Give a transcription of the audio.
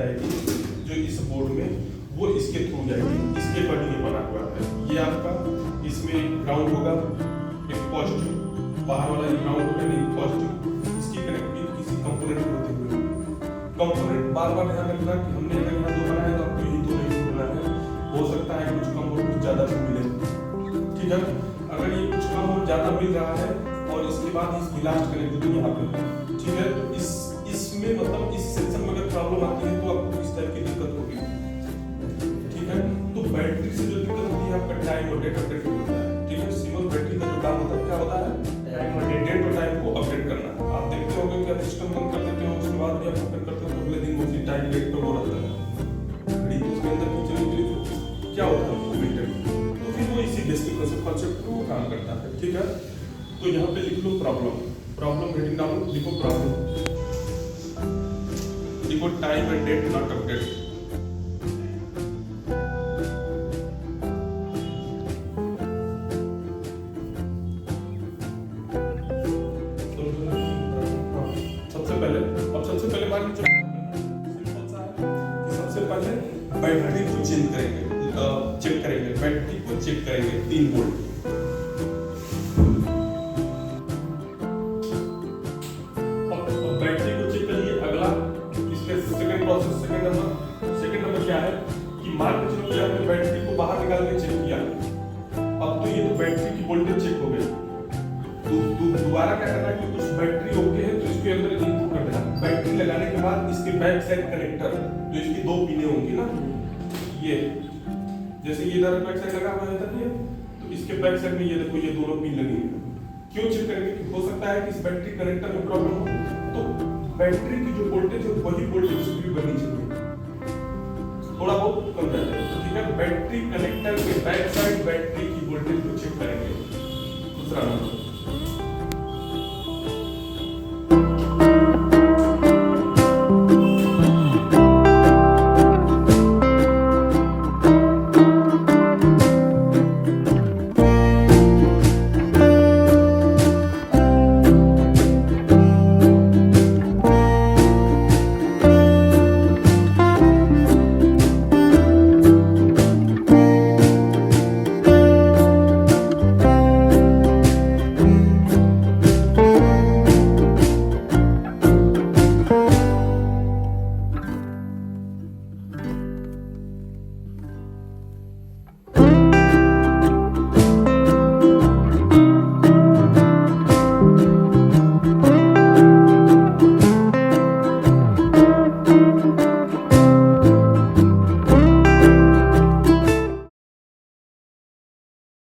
जाएगी जो इस बोर्ड में, वो इसके थ्रू जाएगी। इसके अकॉर्डिंग ये बना हुआ है। ये आपका इसमें ग्राउंड होगा, एक पॉजिटिव, बाहर वाला ग्राउंड होगा नहीं पॉजिटिव। इसकी कनेक्टिविटी किसी कंपोनेंट में होती हुई कंपोनेंट बार बार ध्यान रखना कि हमने अगर यहाँ दो बनाया तो आपको यही दो नहीं ढूंढना है। हो सकता है कुछ कम और कुछ ज्यादा भी मिले, ठीक है। अगर ये कुछ कम और ज्यादा मिल रहा है और इसके बाद इसकी लास्ट कनेक्टिविटी यहाँ पे, ठीक है। इसमें मतलब इस सेक्शन में अगर प्रॉब्लम आती है तो आपको इस टाइप की दिक्कत होगी, ठीक है। तो बैटरी से जो दिक्कत होती है आपका टाइम और डेट अपडेट होता है, ठीक है। सिंगल बैटरी का जो काम होता है क्या होता है, टाइम और डेट और टाइम को अपडेट करना। आप देखते होंगे कि आप सिस्टम बंद कर देते हो, उसके बाद भी आप अपडेट करते हो तो अगले दिन उसी टाइम डेट पे वो रहता है घड़ी, उसके अंदर की चली गई क्या होता है मीटर, तो फिर वो इसी बेसिक कांसेप्ट पे वो काम करता है, ठीक है। तो यहाँ पे लिख लो प्रॉब्लम हेडिंग डालो, लिखो प्रॉब्लम, लिखो time and date not update. सबसे पहले मान लीजिए सबसे पहले बैटरी को चेक करेंगे बैटरी को चेक करेंगे 3 वोल्ट। बैटरी को चेक करिए। अगला इसके सेकंड प्रोसेस, सेकंड नंबर क्या है कि मान लीजिए कि आपने बैटरी को बाहर निकाल के चेक किया, अब तो ये तो बैटरी की वोल्टेज चेक हो गई। दोबारा क्या करना है कि कुछ बैटरी ओके है तो इसके अंदर इनपुट कर देना। बैटरी लगाने के बाद इसके बैक साइड कनेक्टर जो इसकी 2 पिनें होंगी ना, ये जैसे ये इधर बैक साइड लगा हुआ है इधर, ये तो इसके बैक साइड में ये देखो ये दोनों पिन लगी है। क्यों चेक करेंगे कि हो सकता है कि इस बैटरी कनेक्टर में प्रॉब्लम हो, तो बैटरी की जो वोल्टेज है वही वोल्टेज स्पीड बनी चाहिए, थोड़ा बहुत कम जाता है, ठीक है। बैटरी कनेक्टर के बैक साइड बैटरी की वोल्टेज को चेक करेंगे। दूसरा नंबर